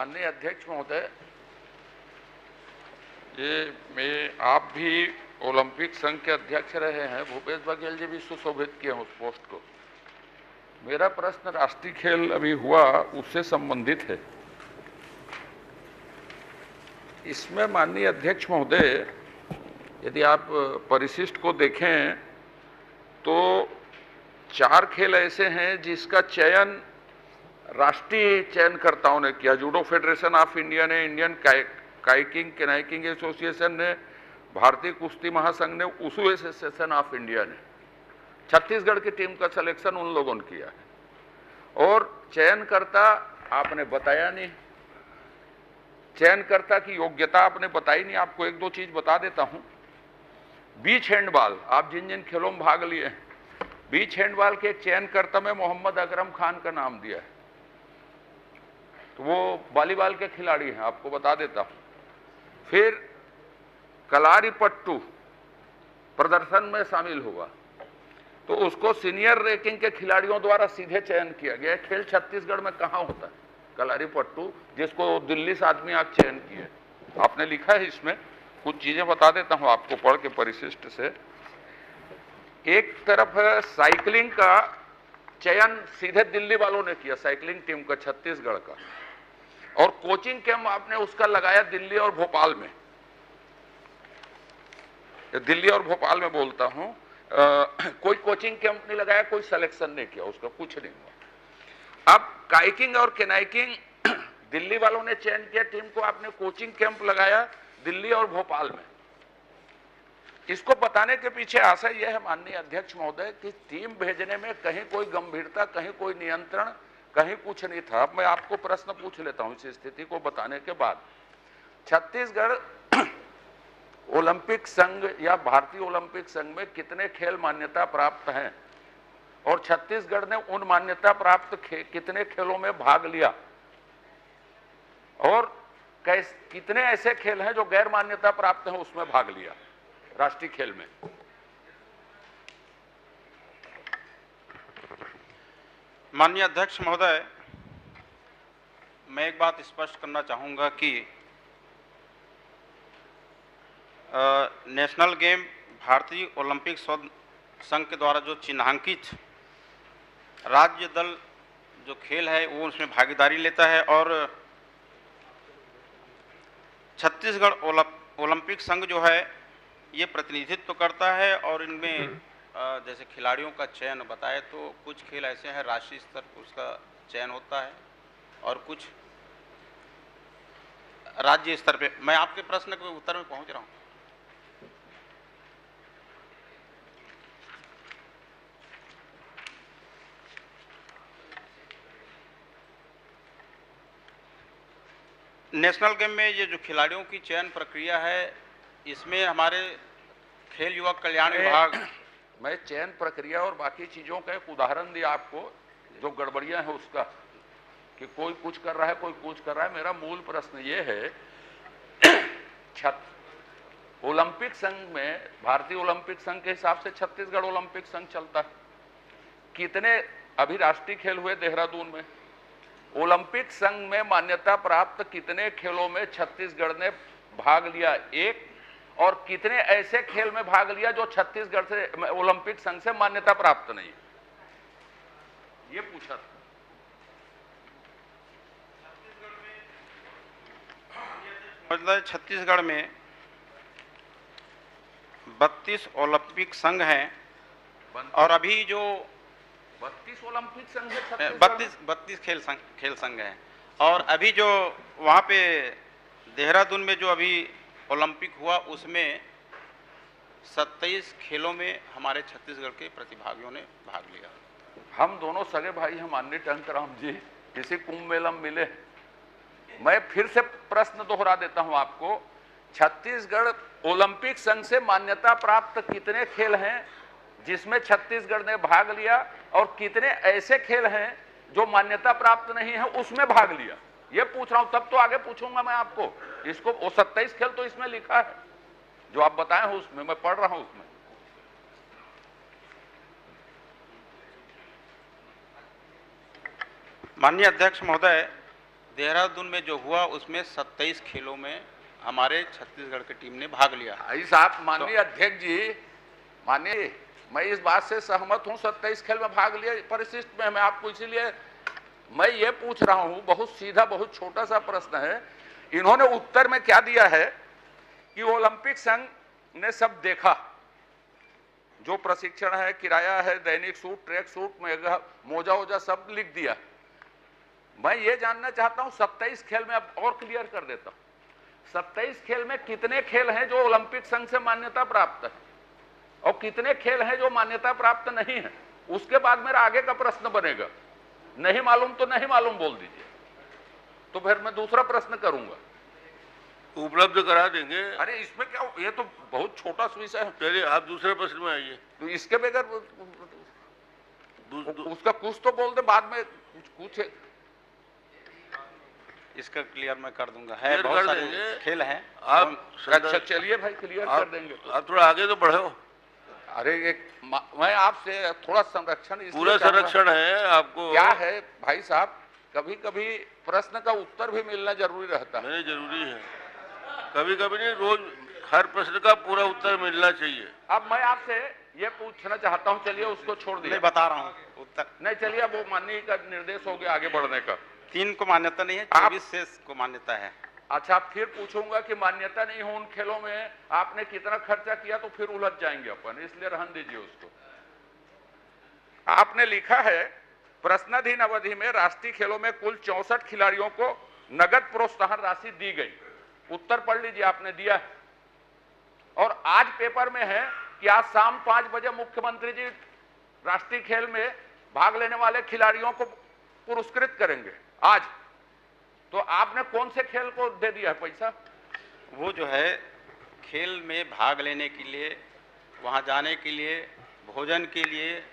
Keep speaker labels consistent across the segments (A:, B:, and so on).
A: माननीय अध्यक्ष महोदय, आप भी ओलंपिक संघ के अध्यक्ष रहे हैं, भूपेश बघेल जी भी सुशोभित किए उस पोस्ट को। मेरा प्रश्न राष्ट्रीय खेल अभी हुआ उससे संबंधित है। इसमें माननीय अध्यक्ष महोदय, यदि आप परिशिष्ट को देखें तो 4 खेल ऐसे हैं जिसका चयन राष्ट्रीय चयनकर्ताओं ने किया। जूडो फेडरेशन ऑफ इंडिया ने, इंडियन काइकिंग केनाइकिंग एसोसिएशन ने, भारतीय कुश्ती महासंघ ने, उसू एसोसिएशन ऑफ इंडिया ने। छत्तीसगढ़ की टीम का सिलेक्शन उन लोगों ने किया है और चयनकर्ता आपने बताया नहीं, चयनकर्ता की योग्यता आपने बताई नहीं। आपको 1-2 चीज बता देता हूं। बीच हैंडबॉल, आप जिन जिन खेलों में भाग लिए हैं, बीच हैंडबॉल के एक चयनकर्ता में मोहम्मद अकरम खान का नाम दिया है, तो वो वॉलीबॉल के खिलाड़ी हैं, आपको बता देता हूं। फिर कलारीपट्टू प्रदर्शन में शामिल हुआ, तो उसको सीनियर रैंकिंग के खिलाड़ियों द्वारा सीधे चयन किया गया। खेल छत्तीसगढ़ में कहां होता है कलारीपट्टू, जिसको दिल्ली से आदमी आज चयन किए? आपने लिखा है इसमें, कुछ चीजें बता देता हूं आपको पढ़ के परिशिष्ट से। एक तरफ साइकिलिंग का चयन सीधे दिल्ली वालों ने किया, साइकिलिंग टीम का छत्तीसगढ़ का, और कोचिंग कैंप आपने उसका लगाया दिल्ली और भोपाल में। दिल्ली और भोपाल में बोलता हूं, कोई कोचिंग कैंप नहीं लगाया, कोई सिलेक्शन नहीं किया उसका, कुछ नहीं हुआ। अब काइकिंग और केनाइकिंग दिल्ली वालों ने चयन किया टीम को, आपने कोचिंग कैंप लगाया दिल्ली और भोपाल में। इसको बताने के पीछे आशय यह है माननीय अध्यक्ष महोदय कि टीम भेजने में कहीं कोई गंभीरता, कहीं कोई नियंत्रण, कहीं कुछ नहीं था। अब मैं आपको प्रश्न पूछ लेता हूं इस स्थिति को बताने के बाद। छत्तीसगढ़ ओलंपिक संघ या भारतीय ओलंपिक संघ में कितने खेल मान्यता प्राप्त हैं और छत्तीसगढ़ ने उन मान्यता प्राप्त कितने खेलों में भाग लिया, और कितने ऐसे खेल हैं जो गैर मान्यता प्राप्त हैं उसमें भाग लिया राष्ट्रीय खेल में?
B: माननीय अध्यक्ष महोदय, मैं एक बात स्पष्ट करना चाहूंगा कि नेशनल गेम भारतीय ओलंपिक संघ के द्वारा जो चिन्हांकित राज्य दल जो खेल है वो उसमें भागीदारी लेता है, और छत्तीसगढ़ ओलंपिक संघ जो है ये प्रतिनिधित्व करता है। और इनमें जैसे खिलाड़ियों का चयन बताए तो कुछ खेल ऐसे हैं राष्ट्रीय स्तर पर उसका चयन होता है और कुछ राज्य स्तर पे। मैं आपके प्रश्न के उत्तर में पहुंच रहा हूं। नेशनल गेम में ये जो खिलाड़ियों की चयन प्रक्रिया है, इसमें हमारे खेल युवक कल्याण विभाग,
A: मैं चयन प्रक्रिया और बाकी चीजों का एक उदाहरण दिया आपको जो गड़बड़ियां है उसका, कि कोई कुछ कर रहा है कोई कुछ कर रहा है। मेरा मूल प्रश्न ये है, ओलंपिक संघ में, भारतीय ओलंपिक संघ के हिसाब से छत्तीसगढ़ ओलंपिक संघ चलता है। कितने अभी राष्ट्रीय खेल हुए देहरादून में, ओलंपिक संघ में मान्यता प्राप्त कितने खेलों में छत्तीसगढ़ ने भाग लिया? एक। और कितने ऐसे खेल में भाग लिया जो छत्तीसगढ़ से ओलंपिक संघ से मान्यता प्राप्त नहीं? ये पूछा था।
B: मतलब छत्तीसगढ़ में 32 ओलंपिक संघ हैं, और अभी जो
A: 32 ओलंपिक संघ है,
B: 32 खेल संघ हैं, और अभी जो वहाँ पे देहरादून में जो अभी ओलंपिक हुआ उसमें 27 खेलों में हमारे छत्तीसगढ़ के प्रतिभागियों ने भाग लिया।
A: हम दोनों सगे भाई हैं माननीय टंकराम जी, किसी कुंभ मेला में मिले। मैं फिर से प्रश्न दोहरा देता हूं आपको, छत्तीसगढ़ ओलंपिक संघ से मान्यता प्राप्त कितने खेल हैं जिसमें छत्तीसगढ़ ने भाग लिया, और कितने ऐसे खेल हैं जो मान्यता प्राप्त नहीं है उसमें भाग लिया? ये पूछ रहा हूं, तब तो आगे पूछूंगा मैं आपको। इसको वो 27 खेल तो इसमें लिखा है जो आप बताए हो, उसमें मैं पढ़ रहा हूं उसमें।
B: माननीय अध्यक्ष महोदय, देहरादून में जो हुआ उसमें 27 खेलों में हमारे छत्तीसगढ़ की टीम ने भाग लिया।
A: भाई साहब, माननीय अध्यक्ष जी, माननीय, मैं इस बात से सहमत हूं, 27 खेल में भाग लिया परिशिष्ट में। मैं आपको इसीलिए मैं ये पूछ रहा हूं, बहुत सीधा, बहुत छोटा सा प्रश्न है। इन्होंने उत्तर में क्या दिया है कि ओलंपिक संघ ने सब देखा, जो प्रशिक्षण है, किराया है, दैनिक सूट, ट्रैक सूट, मोजा वोजा सब लिख दिया। मैं ये जानना चाहता हूं, 27 खेल में, अब और क्लियर कर देता हूं, 27 खेल में कितने खेल हैं जो ओलंपिक संघ से मान्यता प्राप्त है और कितने खेल हैं जो मान्यता प्राप्त नहीं है? उसके बाद मेरा आगे का प्रश्न बनेगा। नहीं मालूम तो नहीं मालूम बोल दीजिए, तो फिर मैं दूसरा प्रश्न करूंगा।
C: उपलब्ध करा देंगे।
A: अरे इसमें क्या, ये तो बहुत छोटा विषय है।
C: चलिए आप दूसरे प्रश्न में आइए।
A: तो इसके बगैर उसका कुछ तो बोल दे, बाद में कुछ
B: इसका क्लियर मैं कर दूंगा। है बहुत सारे खेल हैं
C: आप।
A: अच्छा चलिए भाई, क्लियर कर देंगे।
C: आप थोड़ा आगे तो बढ़ो।
A: अरे मैं आपसे थोड़ा संरक्षण,
C: पूरा संरक्षण है आपको।
A: क्या है भाई साहब, कभी कभी प्रश्न का उत्तर भी मिलना जरूरी रहता है।
C: नहीं, जरूरी है, कभी कभी नहीं, रोज हर प्रश्न का पूरा उत्तर मिलना चाहिए।
A: अब मैं आपसे ये पूछना चाहता हूँ, चलिए उसको छोड़ दिया,
B: नहीं बता रहा हूँ उत्तर।
A: नहीं चलिए, वो माननीय का निर्देश हो गया आगे बढ़ने का।
B: 3 को मान्यता नहीं है, 24 शेष को मान्यता है।
A: अच्छा, फिर पूछूंगा कि मान्यता नहीं हो उन खेलों में आपने कितना खर्चा किया, तो फिर उलझ जाएंगे अपन, इसलिए रहने दीजिए उसको। आपने लिखा है, प्रश्नाधीन अवधि में राष्ट्रीय खेलों में कुल 64 खिलाड़ियों को नगद प्रोत्साहन राशि दी गई। उत्तर पढ़ लीजिए, आपने दिया है। और आज पेपर में है कि आज शाम 5 बजे मुख्यमंत्री जी राष्ट्रीय खेल में भाग लेने वाले खिलाड़ियों को पुरस्कृत करेंगे आज। तो आपने कौन से खेल को दे दिया है पैसा?
B: वो जो है खेल में भाग लेने के लिए, वहां जाने के लिए, भोजन के लिए,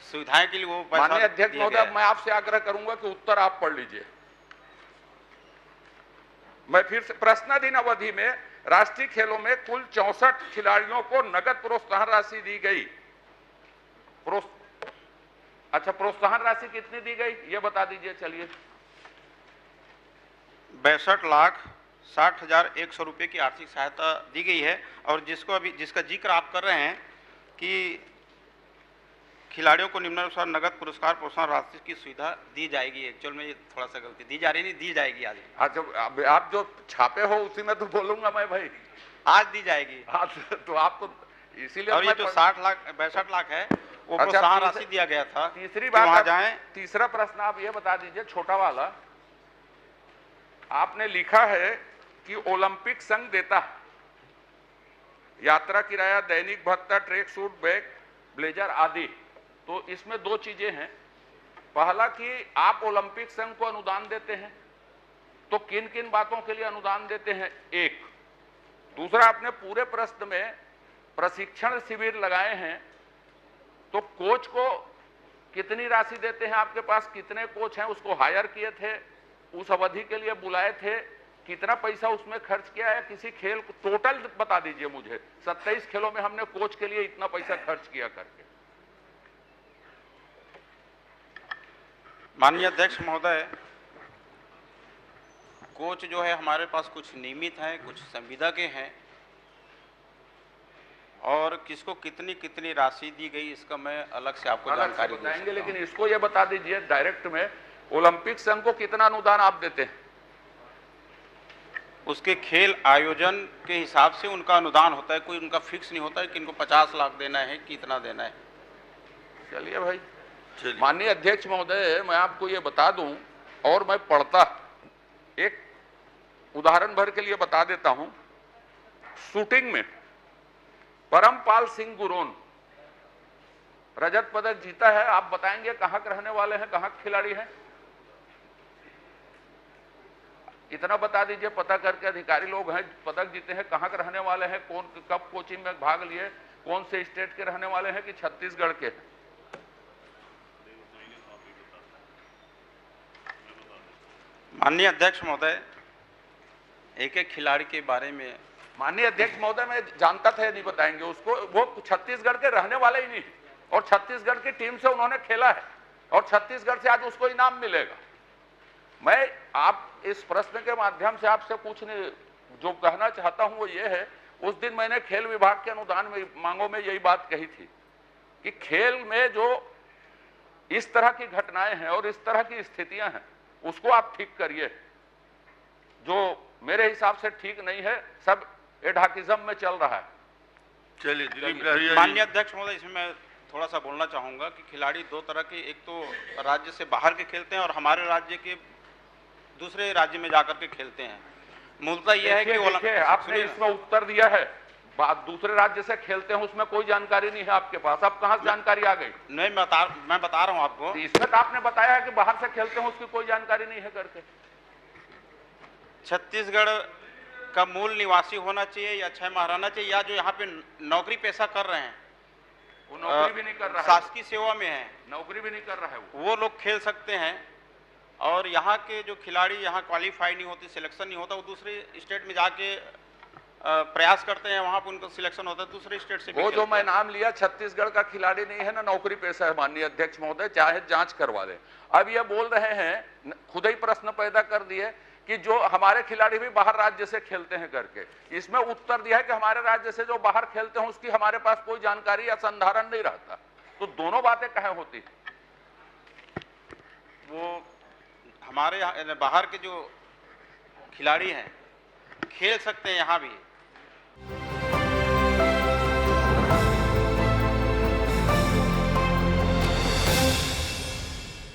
B: सुविधाएं के लिए वो पैसा।
A: माननीय अध्यक्ष महोदय, मैं आपसे आग्रह करूंगा कि उत्तर आप पढ़ लीजिए। मैं फिर से, प्रश्नाधीन अवधि में राष्ट्रीय खेलों में कुल 64 खिलाड़ियों को नगद प्रोत्साहन राशि दी गई। अच्छा, प्रोत्साहन राशि कितनी दी गई ये बता दीजिए। चलिए,
B: 62,60,100 रुपये की आर्थिक सहायता दी गई है। और जिसका जिक्र आप कर रहे हैं कि खिलाड़ियों को निम्नानुसार नगद पुरस्कार प्रोत्साहन राशि की सुविधा दी जाएगी। एक्चुअल में ये थोड़ा सा गलती, दी जा रही नहीं, दी जाएगी आज।
A: अच्छा, आप जो छापे हो उसी में तो बोलूंगा मैं भाई,
B: आज दी जाएगी।
A: हाँ, तो आप तो इसीलिए।
B: और ये जो 62 लाख है वो प्रोत्साहन राशि दिया गया था।
A: तीसरी बात,
B: वहां जाए।
A: तीसरा प्रश्न आप ये बता दीजिए, छोटा वाला। आपने लिखा है कि ओलंपिक संघ देता यात्रा किराया, दैनिक भत्ता, ट्रैक सूट, बैग, ब्लेजर आदि। तो इसमें 2 चीजें हैं। पहला कि आप ओलंपिक संघ को अनुदान देते हैं, तो किन किन बातों के लिए अनुदान देते हैं, एक। दूसरा, आपने पूरे प्रश्न में प्रशिक्षण शिविर लगाए हैं, तो कोच को कितनी राशि देते हैं? आपके पास कितने कोच हैं? उसको हायर किए थे, उस अवधि के लिए बुलाए थे, कितना पैसा उसमें खर्च किया है? किसी खेल को टोटल बता दीजिए मुझे, 27 खेलों में हमने कोच के लिए इतना पैसा खर्च किया करके।
B: माननीय अध्यक्ष महोदय, कोच जो है हमारे पास कुछ नियमित हैं, कुछ संविदा के हैं, और किसको कितनी कितनी राशि दी गई इसका मैं अलग से आपको जानकारी
A: बताएंगे। लेकिन इसको ये बता दीजिए डायरेक्ट में, ओलंपिक संघ को कितना अनुदान आप देते हैं?
B: उसके खेल आयोजन के हिसाब से उनका अनुदान होता है, कोई उनका फिक्स नहीं होता है कि इनको 50 लाख देना है, कितना देना है।
A: चलिए भाई। माननीय अध्यक्ष महोदय, मैं आपको ये बता दूं, और मैं पढ़ता, एक उदाहरण भर के लिए बता देता हूं। शूटिंग में परमपाल सिंह गुरोन रजत पदक जीता है। आप बताएंगे कहां के रहने वाले हैं, कहां के खिलाड़ी हैं? इतना बता दीजिए, पता करके, अधिकारी लोग हैं, पदक जीते हैं, कहां के रहने वाले हैं, कौन कब कोचिंग में भाग लिए, कौन से स्टेट के रहने वाले हैं कि छत्तीसगढ़ के?
B: माननीय अध्यक्ष महोदय, एक एक खिलाड़ी के बारे में।
A: माननीय अध्यक्ष महोदय, मैं जानता था नहीं बताएंगे उसको, वो छत्तीसगढ़ के रहने वाले ही नहीं, और छत्तीसगढ़ की टीम से उन्होंने खेला है, और छत्तीसगढ़ से आज उसको इनाम मिलेगा। मैं आप इस प्रश्न के माध्यम से आपसे पूछने जो कहना चाहता हूं वो ये है, उस दिन मैंने खेल विभाग के अनुदान में मांगों में यही बात कही थी कि खेल में जो इस तरह की घटनाएं हैं और इस तरह की स्थितियां हैं उसको आप ठीक करिए। जो मेरे हिसाब से ठीक नहीं है, सब एडाकिज्म में चल रहा है।
C: चलिए दिलीप लहरिया जी।
B: माननीय अध्यक्ष महोदय, इसमें मैं थोड़ा सा बोलना चाहूंगा कि खिलाड़ी दो तरह के, एक तो राज्य से बाहर के खेलते हैं और हमारे राज्य के दूसरे राज्य में जाकर के खेलते हैं। मूलतः यह है कि
A: आपने इसमें उत्तर दिया है, बात दूसरे राज्य से खेलते हैं उसमें कोई जानकारी नहीं है आपके पास, अब कहां से जानकारी आ गई?
B: नहीं, मैं बता रहा हूं आपको।
A: तो इसमें तो आपने बताया है कि बाहर से खेलते हैं उसकी कोई जानकारी नहीं है करके।
B: छत्तीसगढ़ का मूल निवासी होना चाहिए या 6 माह रहना चाहिए, या जो यहाँ पे नौकरी पेशा कर रहे हैं,
A: वो नौकरी भी नहीं कर रहा है,
B: शासकीय सेवा में है,
A: नौकरी भी नहीं कर रहा है,
B: वो लोग खेल सकते हैं। और यहाँ के जो खिलाड़ी यहाँ क्वालिफाई नहीं होती, सिलेक्शन नहीं होता, वो दूसरे स्टेट में जाके प्रयास करते हैं, वहां पर उनको सिलेक्शन होता है दूसरे स्टेट से।
A: वो जो मैं नाम लिया छत्तीसगढ़ का खिलाड़ी नहीं है ना, नौकरी पेशा है माननीय अध्यक्ष महोदय, चाहे जांच करवा दे। अब ये बोल रहे हैं, खुद ही प्रश्न पैदा कर दिए कि जो हमारे खिलाड़ी भी बाहर राज्य से खेलते हैं करके। इसमें उत्तर दिया है कि हमारे राज्य से जो बाहर खेलते हैं उसकी हमारे पास कोई जानकारी या संधारण नहीं रहता। तो दोनों बातें कहाँ होती?
B: वो हमारे बाहर के जो खिलाड़ी हैं खेल सकते हैं यहाँ भी,